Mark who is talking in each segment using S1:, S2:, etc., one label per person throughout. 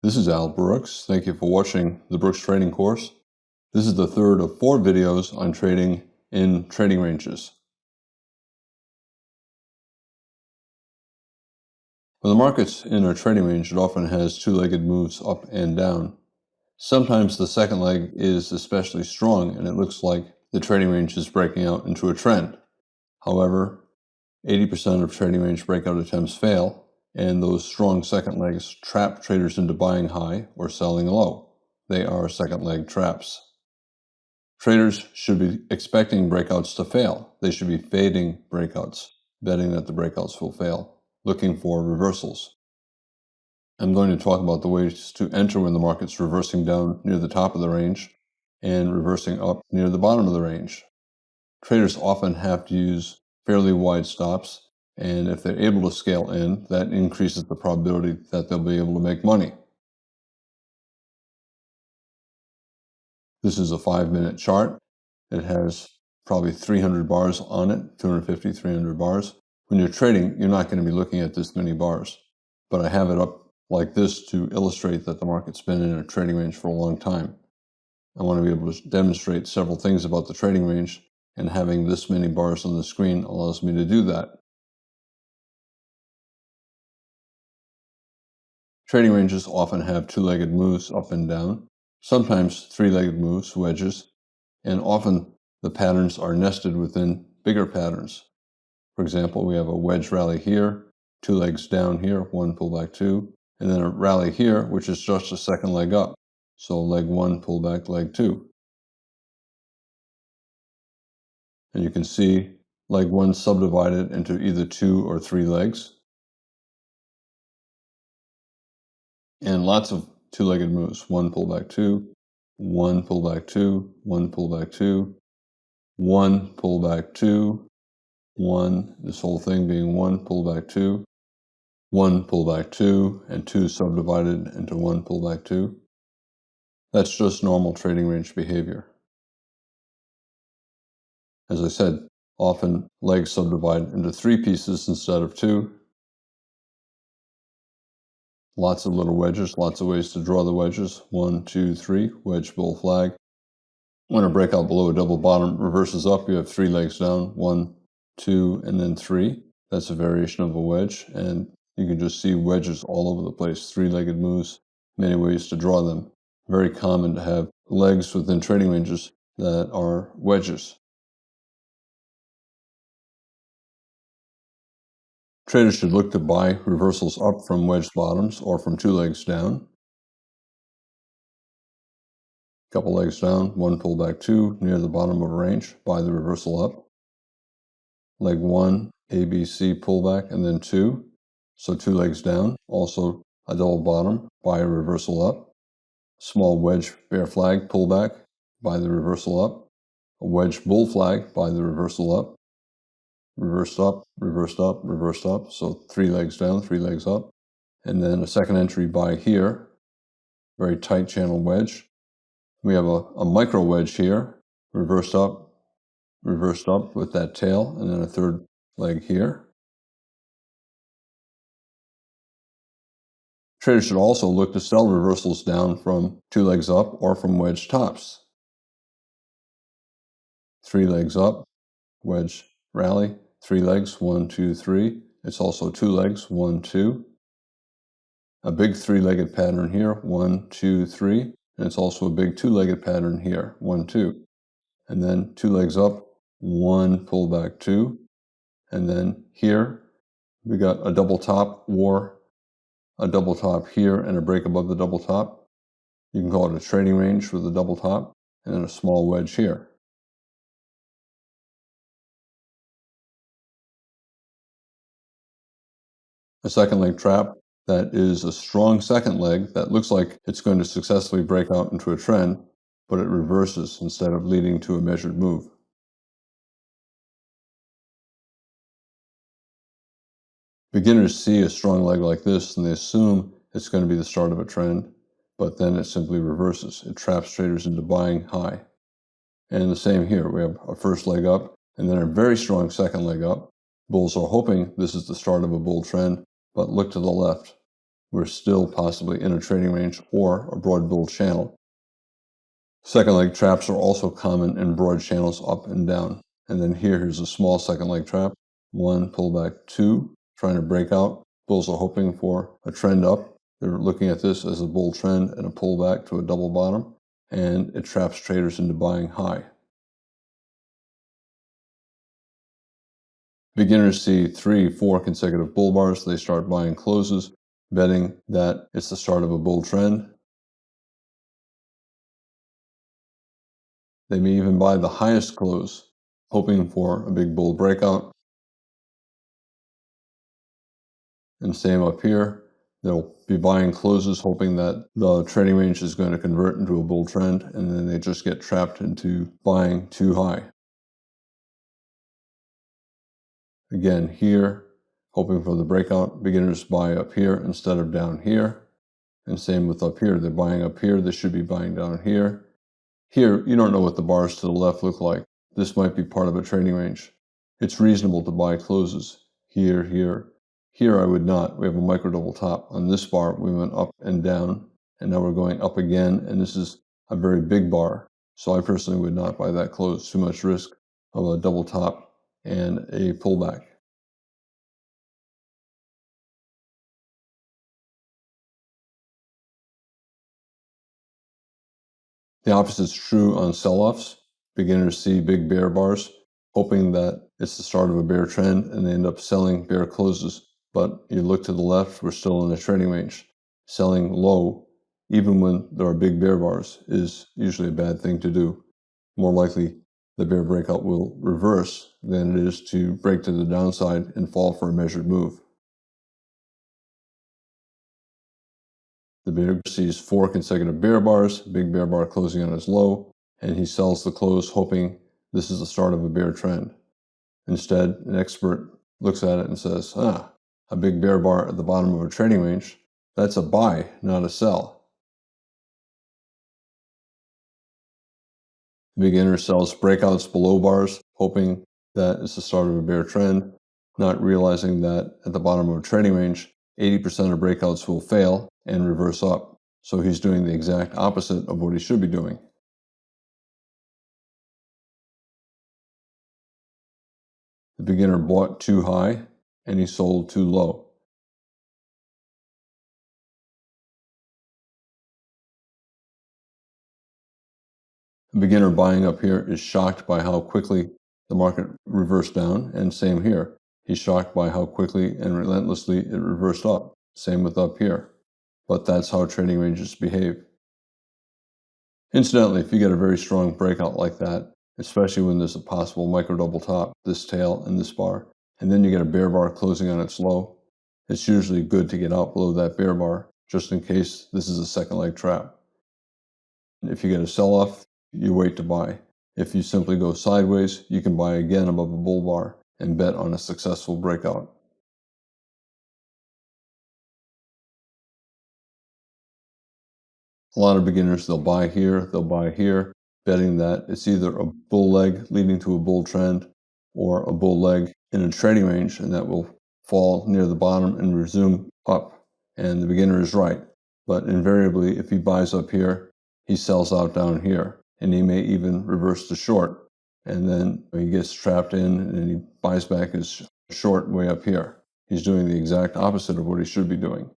S1: This is Al Brooks. Thank you for watching the Brooks Trading course. This is the third of 4 videos on trading in trading ranges. When the market's in a trading range, it often has two-legged moves up and down. Sometimes the second leg is especially strong and it looks like the trading range is breaking out into a trend. However, 80% of trading range breakout attempts fail, and those strong second legs trap traders into buying high or selling low. They are second leg traps. Traders should be expecting breakouts to fail. They should be fading breakouts, betting that the breakouts will fail, looking for reversals. I'm going to talk about the ways to enter when the market's reversing down near the top of the range and reversing up near the bottom of the range. Traders often have to use fairly wide stops, and if they're able to scale in, that increases the probability that they'll be able to make money. This is a 5-minute chart. It has probably 300 bars on it, 250, 300 bars. When you're trading, you're not going to be looking at this many bars. But I have it up like this to illustrate that the market's been in a trading range for a long time. I want to be able to demonstrate several things about the trading range, and having this many bars on the screen allows me to do that. Trading ranges often have two-legged moves up and down, sometimes three-legged moves, wedges, and often the patterns are nested within bigger patterns. For example, we have a wedge rally here, 2 legs down here, 1 pullback 2, and then a rally here, which is just a second leg up. So leg 1, pullback, leg 2. And you can see leg 1 subdivided into either 2 or 3 legs. And lots of two-legged moves, 1 pullback 2, 1 pullback 2, 1 pullback 2, 1 pullback 2, 1, this whole thing being 1 pullback 2, 1 pullback 2, and 2 subdivided into 1 pullback 2. That's just normal trading range behavior. As I said, often legs subdivide into 3 pieces instead of 2. Lots of little wedges, lots of ways to draw the wedges. 1, 2, 3, wedge, bull flag. When a breakout below a double bottom reverses up, you have 3 legs down, 1, 2, and then 3. That's a variation of a wedge, and you can just see wedges all over the place. 3-legged moves, many ways to draw them. Very common to have legs within trading ranges that are wedges. Traders should look to buy reversals up from wedge bottoms or from 2 legs down. Couple legs down, 1 pullback 2 near the bottom of a range, buy the reversal up. Leg 1, ABC pullback, and then 2. So 2 legs down, also a double bottom, buy a reversal up. Small wedge bear flag pullback, buy the reversal up. A wedge bull flag, buy the reversal up. Reversed up, reversed up, reversed up. So 3 legs down, 3 legs up. And then a second entry buy here. Very tight channel wedge. We have a micro wedge here, reversed up with that tail, and then a third leg here. Traders should also look to sell reversals down from 2 legs up or from wedge tops. 3 legs up, wedge rally, 3 legs, 1, 2, 3. It's also 2 legs, 1, 2. A big 3-legged pattern here, 1, 2, 3. And it's also a big 2-legged pattern here, 1, 2. And then 2 legs up, 1 pullback 2. And then here we got a double top or a double top here and a break above the double top. You can call it a trading range with a double top, and then a small wedge here. A second leg trap that is a strong second leg that looks like it's going to successfully break out into a trend, but it reverses instead of leading to a measured move. Beginners see a strong leg like this and they assume it's going to be the start of a trend, but then it simply reverses. It traps traders into buying high. And the same here, we have a first leg up and then a very strong second leg up. Bulls are hoping this is the start of a bull trend, but look to the left. we're still possibly in a trading range or a broad bull channel. Second leg traps are also common in broad channels up and down. And then here's a small second leg trap. 1, pullback, 2, trying to break out. Bulls are hoping for a trend up. They're looking at this as a bull trend and a pullback to a double bottom, and it traps traders into buying high. Beginners see 3, 4 consecutive bull bars. They start buying closes, betting that it's the start of a bull trend. They may even buy the highest close, hoping for a big bull breakout. And same up here. They'll be buying closes, hoping that the trading range is going to convert into a bull trend, and then they just get trapped into buying too high. Again, here, hoping for the breakout. Beginners buy up here instead of down here. And same with up here. They're buying up here. They should be buying down here. Here, you don't know what the bars to the left look like. This might be part of a trading range. It's reasonable to buy closes. Here, here. Here I would not. We have a micro double top. On this bar, we went up and down, and now we're going up again, and this is a very big bar. So I personally would not buy that close. Too much risk of a double top and a pullback. The opposite is true on sell-offs. Beginners see big bear bars, hoping that it's the start of a bear trend, and they end up selling bear closes. But you look to the left, we're still in a trading range. Selling low, even when there are big bear bars, is usually a bad thing to do. More likely, the bear breakout will reverse than it is to break to the downside and fall for a measured move. The bear sees 4 consecutive bear bars, big bear bar closing on his low, and he sells the close hoping this is the start of a bear trend. Instead, an expert looks at it and says, a big bear bar at the bottom of a trading range, that's a buy, not a sell. The beginner sells breakouts below bars, hoping that it's the start of a bear trend, not realizing that at the bottom of a trading range, 80% of breakouts will fail and reverse up. So he's doing the exact opposite of what he should be doing. The beginner bought too high and he sold too low. The beginner buying up here is shocked by how quickly the market reversed down, and same here. He's shocked by how quickly and relentlessly it reversed up. Same with up here. But that's how trading ranges behave. Incidentally, if you get a very strong breakout like that, especially when there's a possible micro double top, this tail and this bar, and then you get a bear bar closing on its low, it's usually good to get out below that bear bar, just in case this is a second leg trap. If you get a sell-off, you wait to buy. If you simply go sideways, you can buy again above a bull bar and bet on a successful breakout. A lot of beginners, they'll buy here, betting that it's either a bull leg leading to a bull trend or a bull leg in a trading range, and that will fall near the bottom and resume up. And the beginner is right. But invariably, if he buys up here, he sells out down here, and he may even reverse to short. And then he gets trapped in and he buys back his short way up here. He's doing the exact opposite of what he should be doing.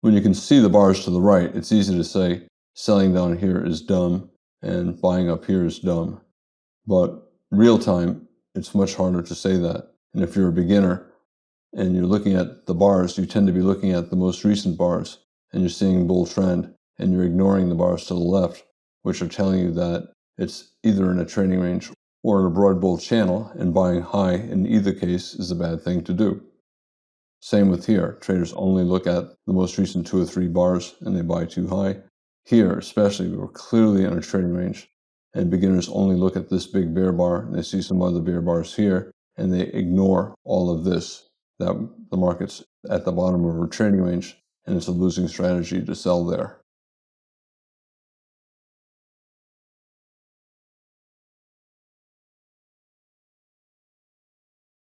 S1: When you can see the bars to the right, it's easy to say selling down here is dumb and buying up here is dumb. But real time, it's much harder to say that. And if you're a beginner and you're looking at the bars, you tend to be looking at the most recent bars and you're seeing bull trend and you're ignoring the bars to the left, which are telling you that it's either in a trading range or in a broad bull channel, and buying high in either case is a bad thing to do. Same with here. Traders only look at the most recent 2 or 3 bars and they buy too high. Here, especially, we're clearly in a trading range, and beginners only look at this big bear bar and they see some other bear bars here and they ignore all of this, that the market's at the bottom of a trading range and it's a losing strategy to sell there.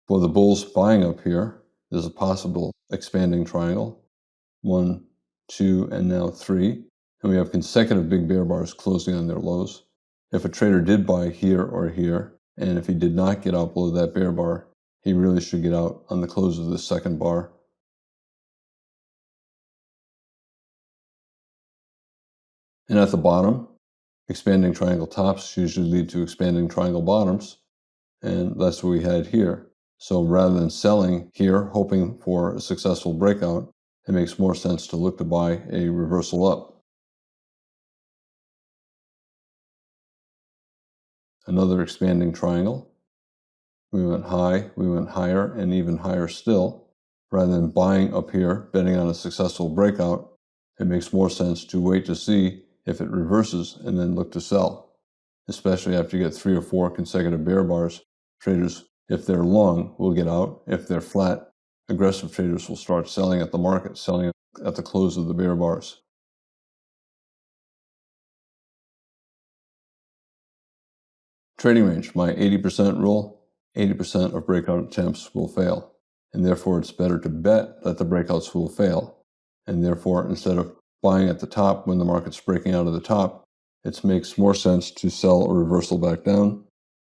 S1: For the bulls buying up here, there's a possible expanding triangle. 1, 2, and now 3. And we have consecutive big bear bars closing on their lows. If a trader did buy here or here, and if he did not get out below that bear bar, he really should get out on the close of this second bar. And at the bottom, expanding triangle tops usually lead to expanding triangle bottoms, and that's what we had here. So rather than selling here, hoping for a successful breakout, it makes more sense to look to buy a reversal up. Another expanding triangle. We went high, we went higher, and even higher still. Rather than buying up here, betting on a successful breakout, it makes more sense to wait to see if it reverses and then look to sell. Especially after you get 3 or 4 consecutive bear bars, traders, if they're long, will get out. If they're flat, aggressive traders will start selling at the market, selling at the close of the bear bars. Trading range, my 80% rule, 80% of breakout attempts will fail. And therefore, it's better to bet that the breakouts will fail. And therefore, instead of buying at the top when the market's breaking out of the top, it makes more sense to sell a reversal back down.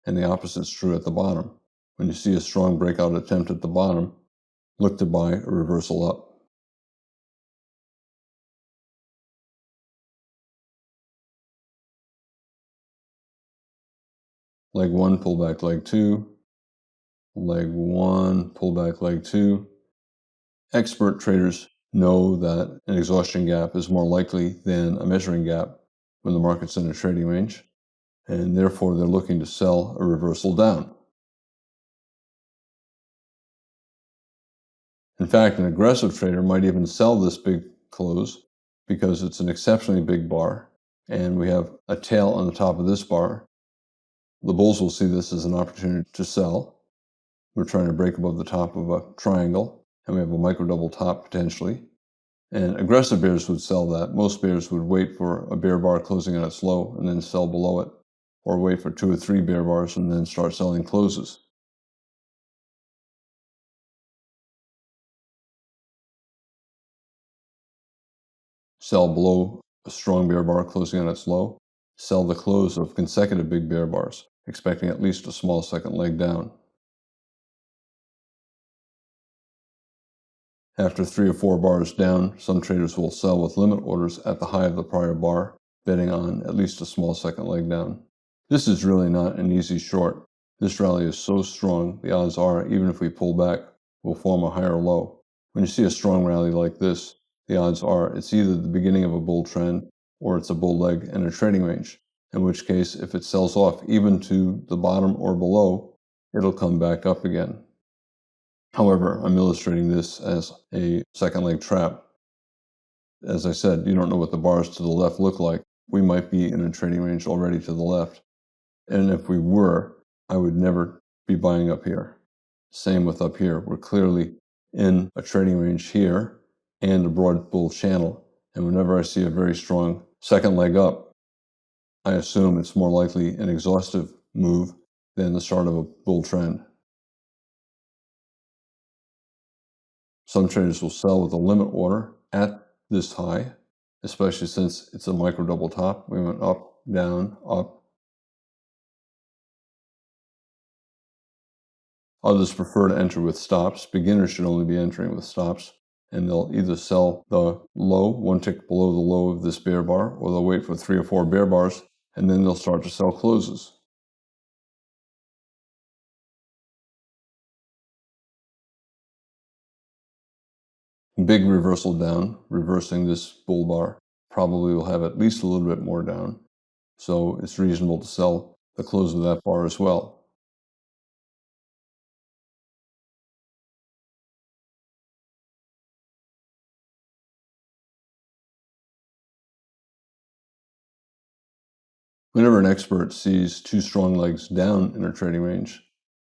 S1: And the opposite is true at the bottom. When you see a strong breakout attempt at the bottom, look to buy a reversal up. Leg 1, pullback leg 2. Leg 1, pullback leg 2. Expert traders know that an exhaustion gap is more likely than a measuring gap when the market's in a trading range, and therefore they're looking to sell a reversal down. In fact, an aggressive trader might even sell this big close because it's an exceptionally big bar, and we have a tail on the top of this bar. The bulls will see this as an opportunity to sell. We're trying to break above the top of a triangle, and we have a micro double top potentially. And aggressive bears would sell that. Most bears would wait for a bear bar closing on its low and then sell below it, or wait for 2 or 3 bear bars and then start selling closes. Sell below a strong bear bar closing on its low. Sell the close of consecutive big bear bars, expecting at least a small second leg down. After 3 or 4 bars down, some traders will sell with limit orders at the high of the prior bar, betting on at least a small second leg down. This is really not an easy short. This rally is so strong, the odds are, even if we pull back, we'll form a higher low. When you see a strong rally like this, the odds are it's either the beginning of a bull trend or it's a bull leg in a trading range, in which case, if it sells off even to the bottom or below, it'll come back up again. However, I'm illustrating this as a second leg trap. As I said, you don't know what the bars to the left look like. We might be in a trading range already to the left. And if we were, I would never be buying up here. Same with up here. We're clearly in a trading range here and a broad bull channel. And whenever I see a very strong second leg up, I assume it's more likely an exhaustive move than the start of a bull trend. Some traders will sell with a limit order at this high, especially since it's a micro double top. We went up, down, up. Others prefer to enter with stops. Beginners should only be entering with stops, and they'll either sell the low, 1 tick below the low of this bear bar, or they'll wait for 3 or 4 bear bars, and then they'll start to sell closes. Big reversal down, reversing this bull bar, probably will have at least a little bit more down. So it's reasonable to sell the close of that bar as well. Whenever an expert sees 2 strong legs down in a trading range,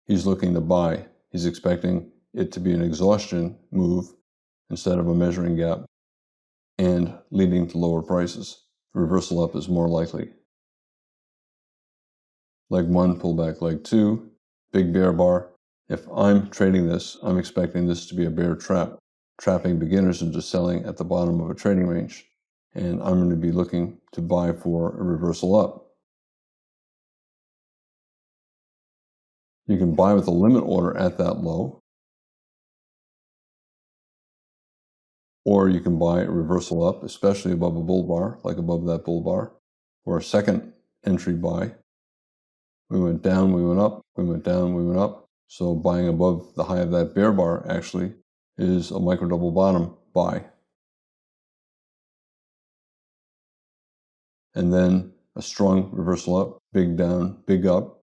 S1: he's looking to buy. He's expecting it to be an exhaustion move instead of a measuring gap and leading to lower prices. Reversal up is more likely. Leg 1, pullback leg 2, big bear bar, If I'm trading this, I'm expecting this to be a bear trap, trapping beginners into selling at the bottom of a trading range. And I'm going to be looking to buy for a reversal up. You can buy with a limit order at that low, or you can buy a reversal up, especially above a bull bar, like above that bull bar, or a second entry buy. We went down, we went up, we went down, we went up. So buying above the high of that bear bar actually is a micro double bottom buy. And then a strong reversal up, big down, big up.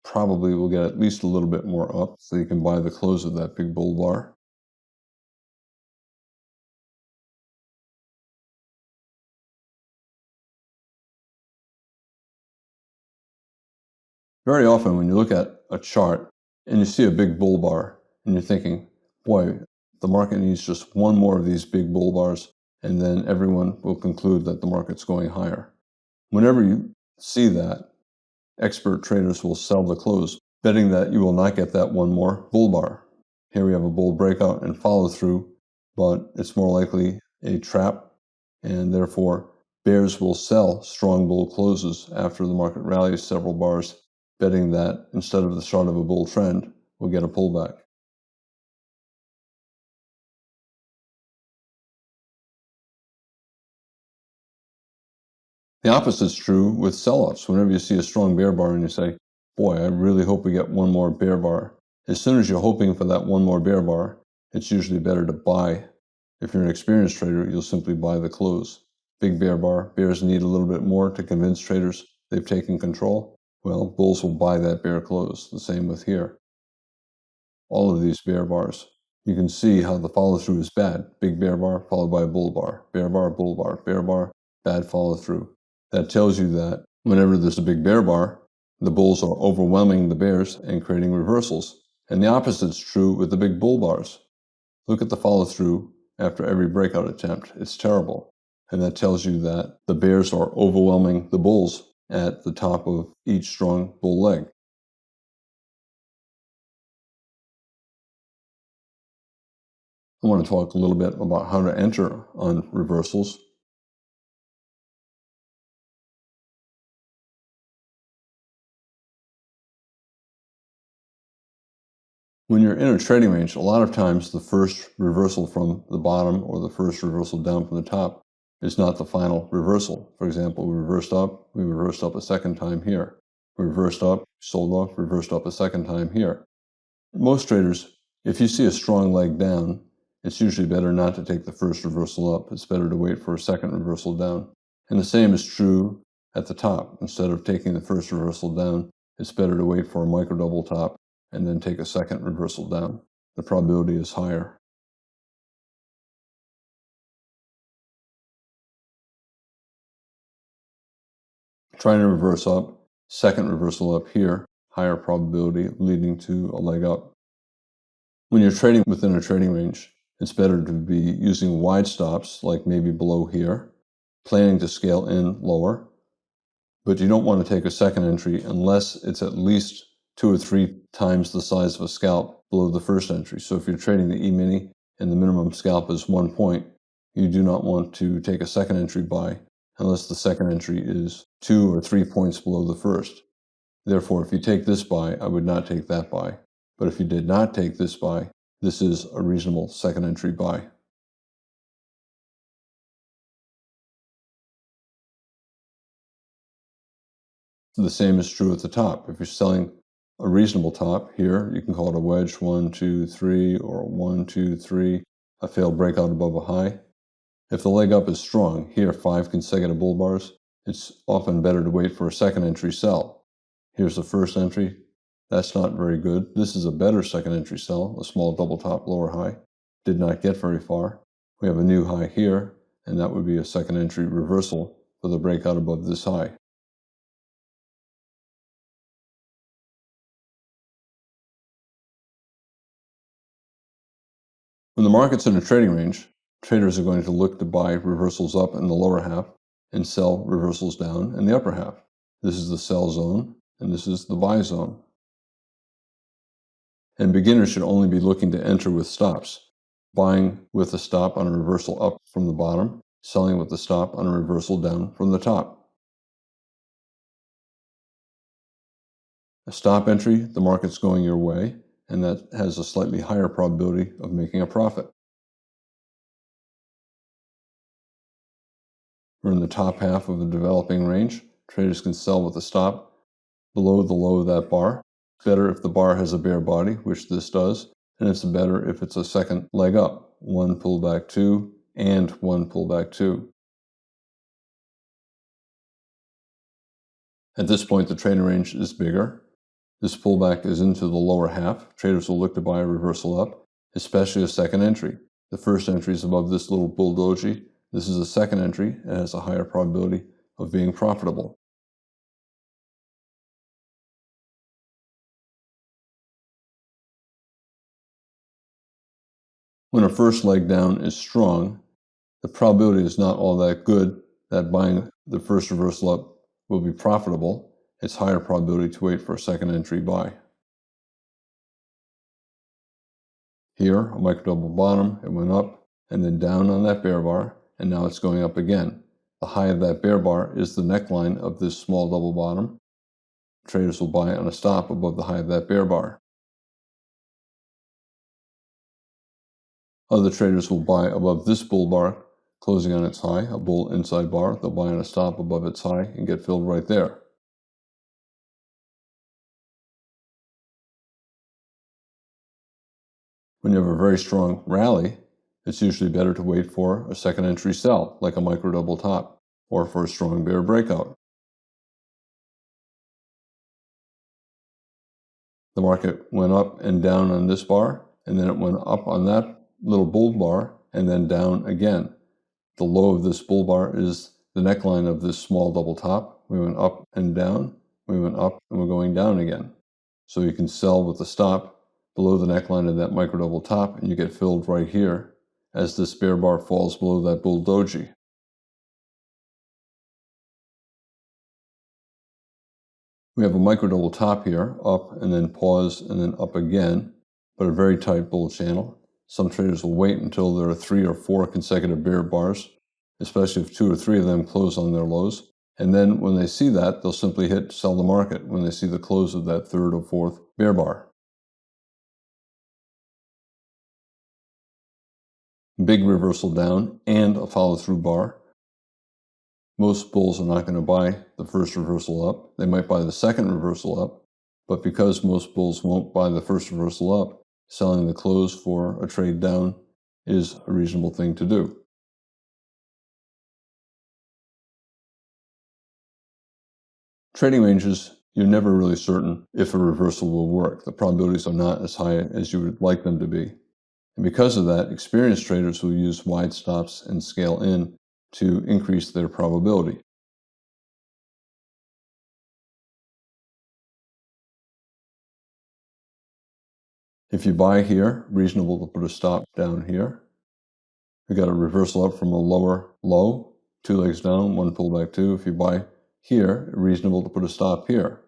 S1: Probably will get at least a little bit more up, so you can buy the close of that big bull bar. Very often when you look at a chart and you see a big bull bar and you're thinking, boy, the market needs just one more of these big bull bars and then everyone will conclude that the market's going higher. Whenever you see that, expert traders will sell the close, betting that you will not get that one more bull bar. Here we have a bull breakout and follow through, but it's more likely a trap, and therefore bears will sell strong bull closes after the market rallies several bars, betting that instead of the start of a bull trend, we'll get a pullback. The opposite is true with sell-offs. Whenever you see a strong bear bar and you say, boy, I really hope we get one more bear bar. As soon as you're hoping for that one more bear bar, it's usually better to buy. If you're an experienced trader, you'll simply buy the close. Big bear bar, bears need a little bit more to convince traders they've taken control. Well, bulls will buy that bear close. The same with here. All of these bear bars. You can see how the follow through is bad. Big bear bar followed by a bull bar. Bear bar, bull bar, bear bar, bad follow through. That tells you that whenever there's a big bear bar, the bulls are overwhelming the bears and creating reversals. And the opposite is true with the big bull bars. Look at the follow through after every breakout attempt. It's terrible. And that tells you that the bears are overwhelming the bulls at the top of each strong bull leg. I want to talk a little bit about how to enter on reversals. When you're in a trading range, a lot of times the first reversal from the bottom or the first reversal down from the top is not the final reversal. For example, we reversed up a second time here. We reversed up, sold off, reversed up a second time here. Most traders, if you see a strong leg down, it's usually better not to take the first reversal up. It's better to wait for a second reversal down. And the same is true at the top. Instead of taking the first reversal down, it's better to wait for a micro double top and then take a second reversal down. The probability is higher. Trying to reverse up, second reversal up here, higher probability leading to a leg up. When you're trading within a trading range, it's better to be using wide stops, like maybe below here, planning to scale in lower, but you don't want to take a second entry unless it's at least 2 or 3 times the size of a scalp below the first entry. So if you're trading the E-mini and the minimum scalp is 1 point, you do not want to take a second entry buy unless the second entry is 2 or 3 points below the first. Therefore, if you take this buy, I would not take that buy. But if you did not take this buy, this is a reasonable second entry buy. The same is true at the top. If you're selling a reasonable top here, you can call it a wedge 1, 2, 3, or 1, 2, 3, a failed breakout above a high. If the leg up is strong, here 5 consecutive bull bars, it's often better to wait for a second entry sell. Here's the first entry. That's not very good. This is a better second entry sell, a small double top lower high. Did not get very far. We have a new high here, and that would be a second entry reversal for the breakout above this high. When the market's in a trading range, traders are going to look to buy reversals up in the lower half and sell reversals down in the upper half. This is the sell zone, and this is the buy zone. And beginners should only be looking to enter with stops, buying with a stop on a reversal up from the bottom, selling with a stop on a reversal down from the top. A stop entry, the market's going your way, and that has a slightly higher probability of making a profit. We're in the top half of the developing range. Traders can sell with a stop below the low of that bar. It's better if the bar has a bear body, which this does, and it's better if it's a second leg up, one pullback two and one pullback two. At this point, the trading range is bigger. This pullback is into the lower half. Traders will look to buy a reversal up, especially a second entry. The first entry is above this little bull doji. This is a second entry and has a higher probability of being profitable. When a first leg down is strong, the probability is not all that good that buying the first reversal up will be profitable. It's higher probability to wait for a second entry buy. Here, a micro double bottom, it went up and then down on that bear bar, and now it's going up again. The high of that bear bar is the neckline of this small double bottom. Traders will buy on a stop above the high of that bear bar. Other traders will buy above this bull bar, closing on its high, a bull inside bar. They'll buy on a stop above its high and get filled right there. When you have a very strong rally, it's usually better to wait for a second entry sell, like a micro double top, or for a strong bear breakout. The market went up and down on this bar, and then it went up on that little bull bar, and then down again. The low of this bull bar is the neckline of this small double top. We went up and down, we went up, and we're going down again. So you can sell with a stop below the neckline of that micro double top, and you get filled right here as this bear bar falls below that bull doji. We have a micro double top here, up and then pause and then up again, but a very tight bull channel. Some traders will wait until there are 3 or 4 consecutive bear bars, especially if 2 or 3 of them close on their lows. And then when they see that, they'll simply hit sell the market when they see the close of that 3rd or 4th bear bar. Big reversal down and a follow-through bar. Most bulls are not going to buy the first reversal up. They might buy the second reversal up, but because most bulls won't buy the first reversal up, selling the close for a trade down is a reasonable thing to do. Trading ranges, you're never really certain if a reversal will work. The probabilities are not as high as you would like them to be. And because of that, experienced traders will use wide stops and scale in to increase their probability. If you buy here, reasonable to put a stop down here. We got a reversal up from a lower low, 2 legs down, 1 pullback 2. If you buy here, reasonable to put a stop here.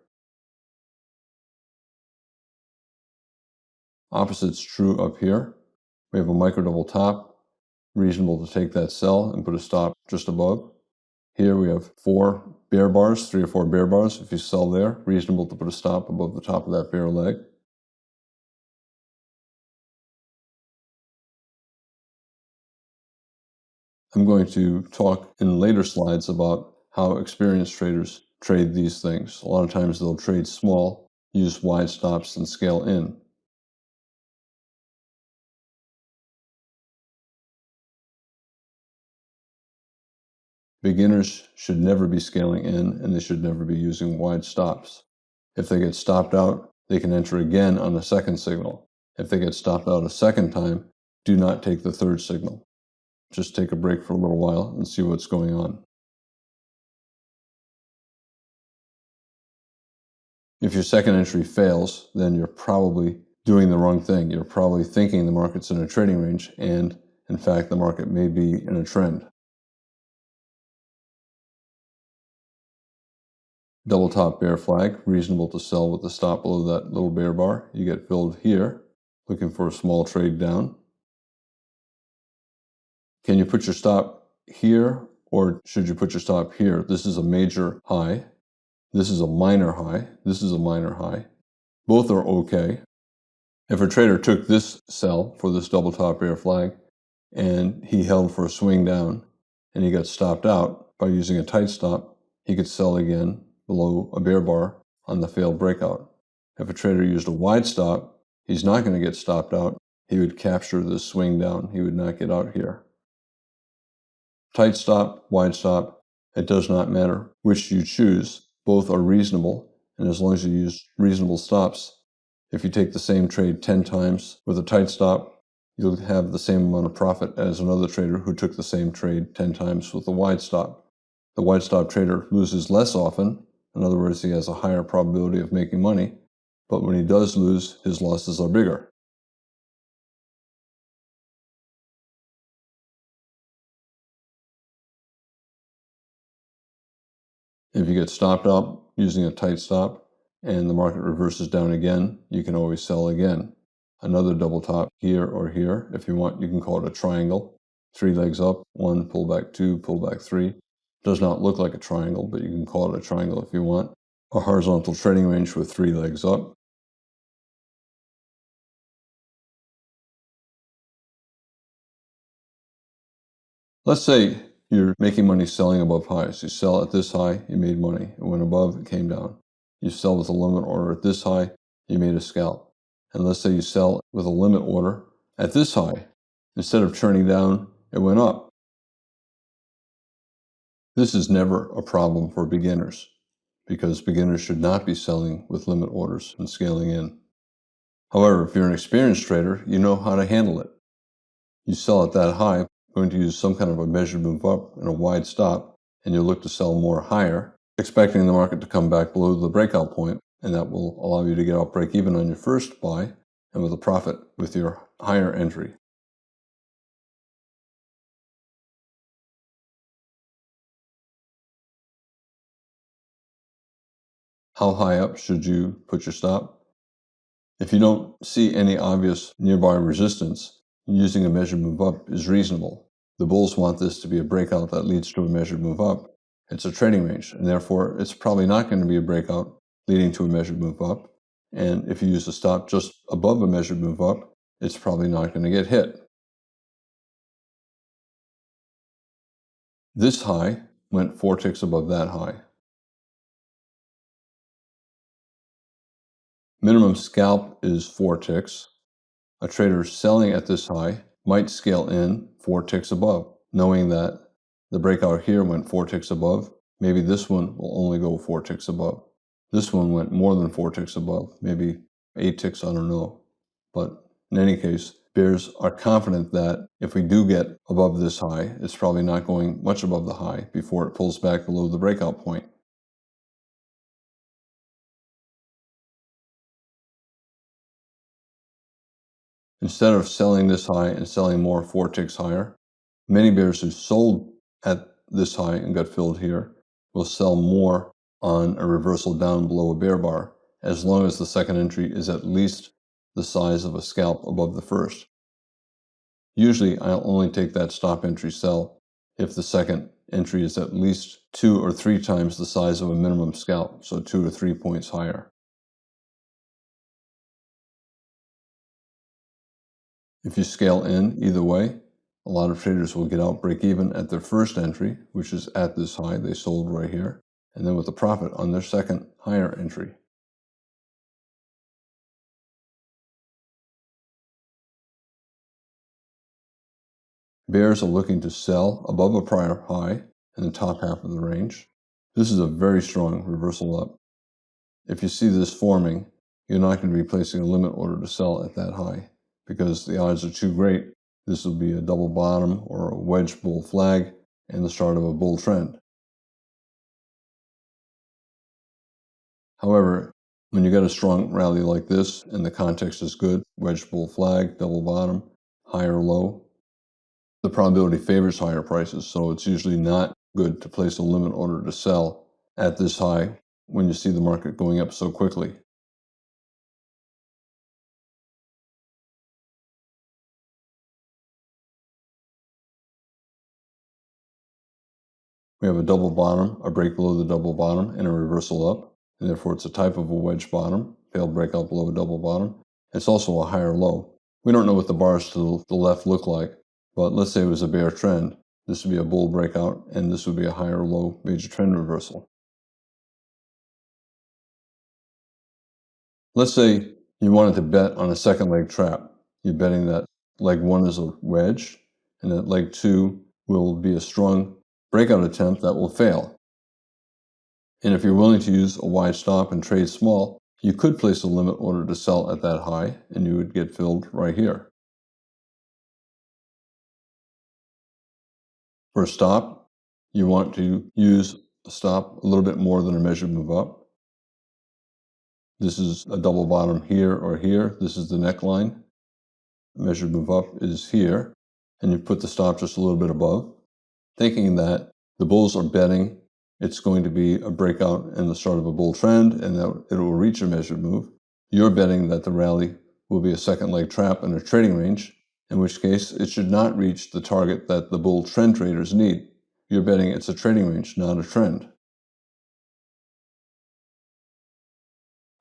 S1: Opposite's true up here. We have a micro double top, reasonable to take that sell and put a stop just above. Here we have 4 bear bars, 3 or 4 bear bars. If you sell there, reasonable to put a stop above the top of that bear leg. I'm going to talk in later slides about how experienced traders trade these things. A lot of times they'll trade small, use wide stops, and scale in. Beginners should never be scaling in, and they should never be using wide stops. If they get stopped out, they can enter again on a second signal. If they get stopped out a second time, do not take the third signal. Just take a break for a little while and see what's going on. If your second entry fails, then you're probably doing the wrong thing. You're probably thinking the market's in a trading range, and in fact, the market may be in a trend. Double top bear flag, reasonable to sell with the stop below that little bear bar. You get filled here, looking for a small trade down. Can you put your stop here, or should you put your stop here? This is a major high. This is a minor high. This is a minor high. Both are okay. If a trader took this sell for this double top bear flag and he held for a swing down and he got stopped out by using a tight stop, he could sell again below a bear bar on the failed breakout. If a trader used a wide stop, he's not going to get stopped out. He would capture this swing down. He would not get out here. Tight stop, wide stop, it does not matter which you choose. Both are reasonable, and as long as you use reasonable stops, if you take the same trade 10 times with a tight stop, you'll have the same amount of profit as another trader who took the same trade 10 times with a wide stop. The wide stop trader loses less often. In other words, he has a higher probability of making money, but when he does lose, his losses are bigger. If you get stopped out using a tight stop and the market reverses down again, you can always sell again. Another double top here or here. If you want, you can call it a triangle. 3 legs up, 1, pull back 2, pull back 3. Does not look like a triangle, but you can call it a triangle if you want. A horizontal trading range with 3 legs up. Let's say you're making money selling above highs. You sell at this high, you made money. It went above, it came down. You sell with a limit order at this high, you made a scalp. And let's say you sell with a limit order at this high. Instead of churning down, it went up. This is never a problem for beginners because beginners should not be selling with limit orders and scaling in. However, if you're an experienced trader, you know how to handle it. You sell at that high, going to use some kind of a measured move up and a wide stop, and you'll look to sell more higher, expecting the market to come back below the breakout point, and that will allow you to get out break even on your first buy and with a profit with your higher entry. How high up should you put your stop? If you don't see any obvious nearby resistance, using a measured move up is reasonable. The bulls want this to be a breakout that leads to a measured move up. It's a trading range, and therefore it's probably not going to be a breakout leading to a measured move up. And if you use a stop just above a measured move up, it's probably not going to get hit. This high went 4 ticks above that high. Minimum scalp is 4 ticks. A trader selling at this high might scale in 4 ticks above, knowing that the breakout here went 4 ticks above. Maybe this one will only go 4 ticks above. This one went more than 4 ticks above, maybe 8 ticks, I don't know. But in any case, bears are confident that if we do get above this high, it's probably not going much above the high before it pulls back below the breakout point. Instead of selling this high and selling more 4 ticks higher, many bears who sold at this high and got filled here will sell more on a reversal down below a bear bar, as long as the second entry is at least the size of a scalp above the first. Usually, I'll only take that stop entry sell if the second entry is at least 2 or 3 times the size of a minimum scalp, so 2 or 3 points higher. If you scale in either way, a lot of traders will get out break even at their first entry, which is at this high they sold right here, and then with a profit on their second higher entry. Bears are looking to sell above a prior high in the top half of the range. This is a very strong reversal up. If you see this forming, you're not going to be placing a limit order to sell at that high because the odds are too great. This will be a double bottom or a wedge bull flag and the start of a bull trend. However, when you get a strong rally like this and the context is good, wedge bull flag, double bottom, high or low, the probability favors higher prices, so it's usually not good to place a limit order to sell at this high when you see the market going up so quickly. We have a double bottom, a break below the double bottom, and a reversal up, and therefore it's a type of a wedge bottom, failed breakout below a double bottom. It's also a higher low. We don't know what the bars to the left look like, but let's say it was a bear trend. This would be a bull breakout, and this would be a higher low major trend reversal. Let's say you wanted to bet on a second leg trap. You're betting that leg 1 is a wedge, and that leg 2 will be a strong breakout attempt that will fail. And if you're willing to use a wide stop and trade small, you could place a limit order to sell at that high, and you would get filled right here. For a stop, you want to use a stop a little bit more than a measured move up. This is a double bottom here or here. This is the neckline. Measured move up is here, and you put the stop just a little bit above, thinking that the bulls are betting it's going to be a breakout and the start of a bull trend and that it will reach a measured move. You're betting that the rally will be a second leg trap in a trading range, in which case it should not reach the target that the bull trend traders need. You're betting it's a trading range, not a trend.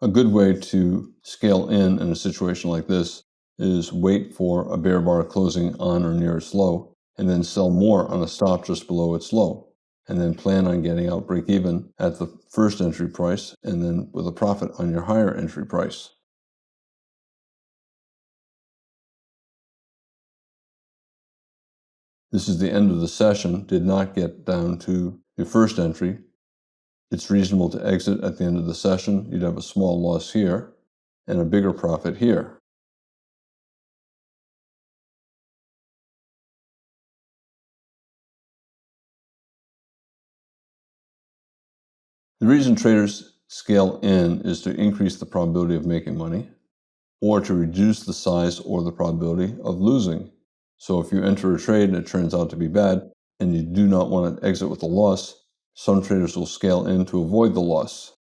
S1: A good way to scale in a situation like this is wait for a bear bar closing on or near its low, and then sell more on a stop just below its low, and then plan on getting out break even at the first entry price, and then with a profit on your higher entry price. This is the end of the session, did not get down to your first entry. It's reasonable to exit at the end of the session. You'd have a small loss here and a bigger profit here. The reason traders scale in is to increase the probability of making money, or to reduce the size or the probability of losing. So if you enter a trade and it turns out to be bad, and you do not want to exit with a loss, some traders will scale in to avoid the loss.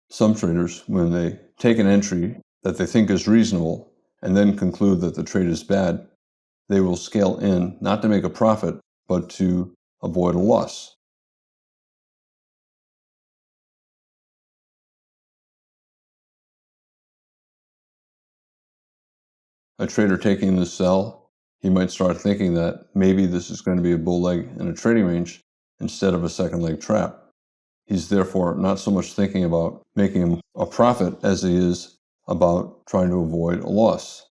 S1: Some traders, when they take an entry that they think is reasonable and then conclude that the trade is bad, they will scale in not to make a profit, but to avoid a loss. A trader taking this sell, he might start thinking that maybe this is going to be a bull leg in a trading range instead of a second leg trap. He's therefore not so much thinking about making a profit as he is about trying to avoid a loss.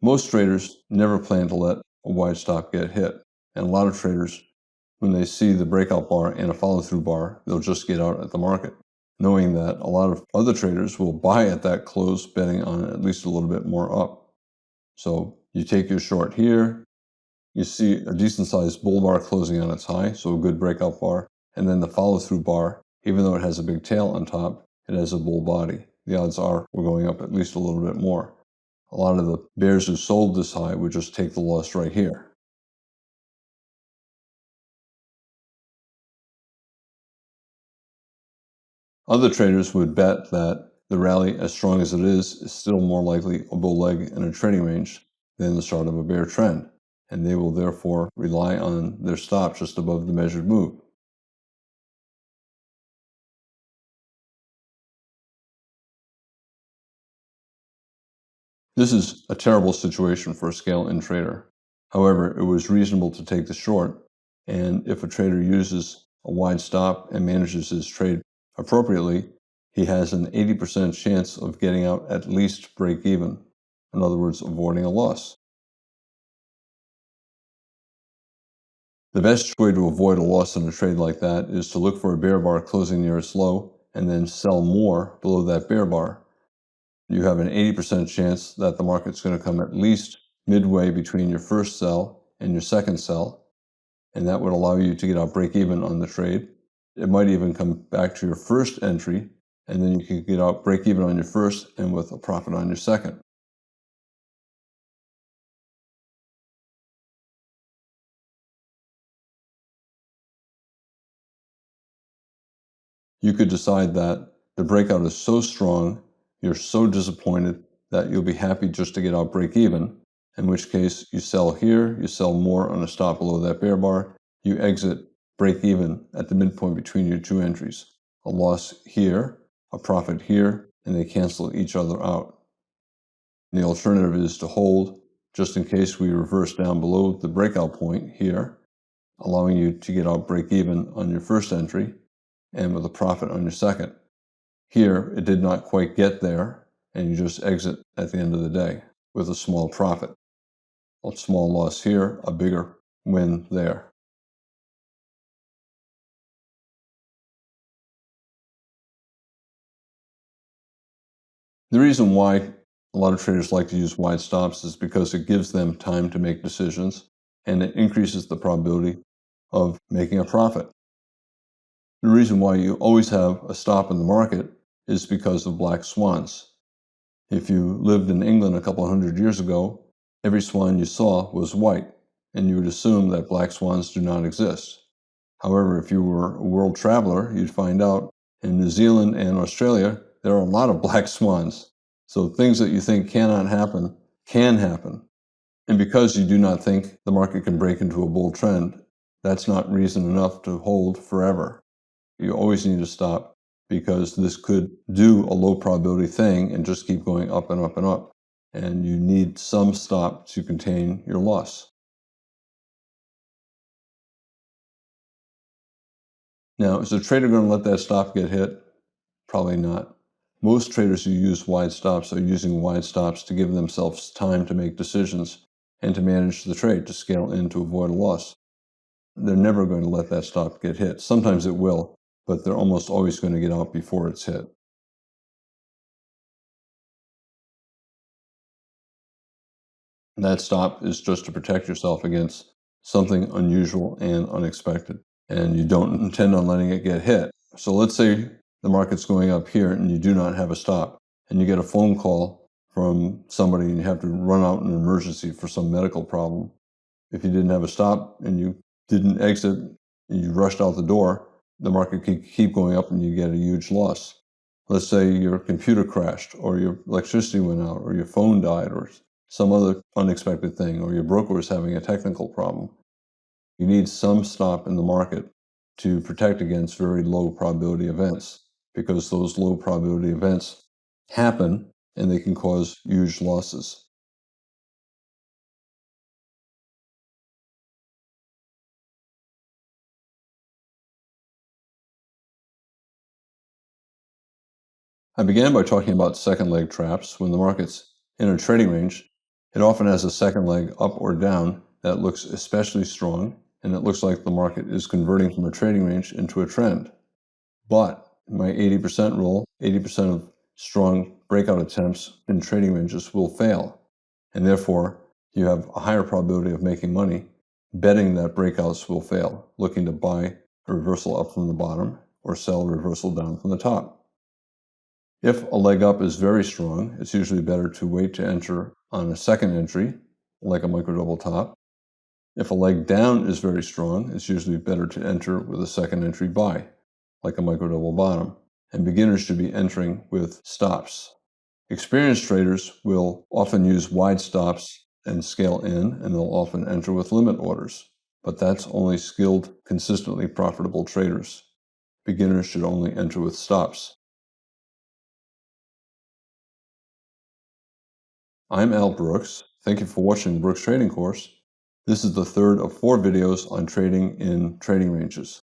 S1: Most traders never plan to let a wide stop get hit, and a lot of traders, when they see the breakout bar and a follow-through bar, they'll just get out at the market, knowing that a lot of other traders will buy at that close, betting on at least a little bit more up. So you take your short here, you see a decent-sized bull bar closing on its high, so a good breakout bar, and then the follow-through bar, even though it has a big tail on top, it has a bull body. The odds are we're going up at least a little bit more. A lot of the bears who sold this high would just take the loss right here. Other traders would bet that the rally, as strong as it is still more likely a bull leg in a trading range than the start of a bear trend, and they will therefore rely on their stop just above the measured move. This is a terrible situation for a scale-in trader. However, it was reasonable to take the short, and if a trader uses a wide stop and manages his trade appropriately, he has an 80% chance of getting out at least break even. In other words, avoiding a loss. The best way to avoid a loss in a trade like that is to look for a bear bar closing near its low and then sell more below that bear bar. You have an 80% chance that the market's going to come at least midway between your first sell and your second sell, and that would allow you to get out break even on the trade. It might even come back to your first entry and then you could get out break even on your first and with a profit on your second. You could decide that the breakout is so strong, you're so disappointed that you'll be happy just to get out break even, in which case you sell here, you sell more on a stop below that bear bar, you exit break even at the midpoint between your two entries. A loss here, a profit here, and they cancel each other out. The alternative is to hold just in case we reverse down below the breakout point here, allowing you to get out break even on your first entry and with a profit on your second. Here, it did not quite get there, and you just exit at the end of the day with a small profit. A small loss here, a bigger win there. The reason why a lot of traders like to use wide stops is because it gives them time to make decisions, and it increases the probability of making a profit. The reason why you always have a stop in the market is because of black swans. If you lived in England a couple hundred years ago, every swan you saw was white, and you would assume that black swans do not exist. However, if you were a world traveler, you'd find out in New Zealand and Australia, there are a lot of black swans. So things that you think cannot happen can happen. And because you do not think the market can break into a bull trend, that's not reason enough to hold forever. You always need to stop because this could do a low probability thing and just keep going up and up and up. And you need some stop to contain your loss. Now, is a trader going to let that stop get hit? Probably not. Most traders who use wide stops are using wide stops to give themselves time to make decisions and to manage the trade, to scale in to avoid a loss. They're never going to let that stop get hit. Sometimes it will, but they're almost always going to get out before it's hit. And that stop is just to protect yourself against something unusual and unexpected, and you don't intend on letting it get hit. So let's say the market's going up here and you do not have a stop, and you get a phone call from somebody and you have to run out in an emergency for some medical problem. If you didn't have a stop and you didn't exit and you rushed out the door, the market could keep going up and you get a huge loss. Let's say your computer crashed or your electricity went out or your phone died or some other unexpected thing, or your broker is having a technical problem. You need some stop in the market to protect against very low probability events, because those low probability events happen and they can cause huge losses. I began by talking about second leg traps. When the market's in a trading range, it often has a second leg up or down that looks especially strong, and it looks like the market is converting from a trading range into a trend. But my 80% rule, 80% of strong breakout attempts in trading ranges will fail. And therefore, you have a higher probability of making money betting that breakouts will fail, looking to buy a reversal up from the bottom or sell a reversal down from the top. If a leg up is very strong, it's usually better to wait to enter on a second entry, like a micro double top. If a leg down is very strong, it's usually better to enter with a second entry buy, like a micro double bottom. And beginners should be entering with stops. Experienced traders will often use wide stops and scale in, and they'll often enter with limit orders. But that's only skilled, consistently profitable traders. Beginners should only enter with stops. I'm Al Brooks. Thank you for watching the Brooks Trading Course. This is the third of 4 videos on trading in trading ranges.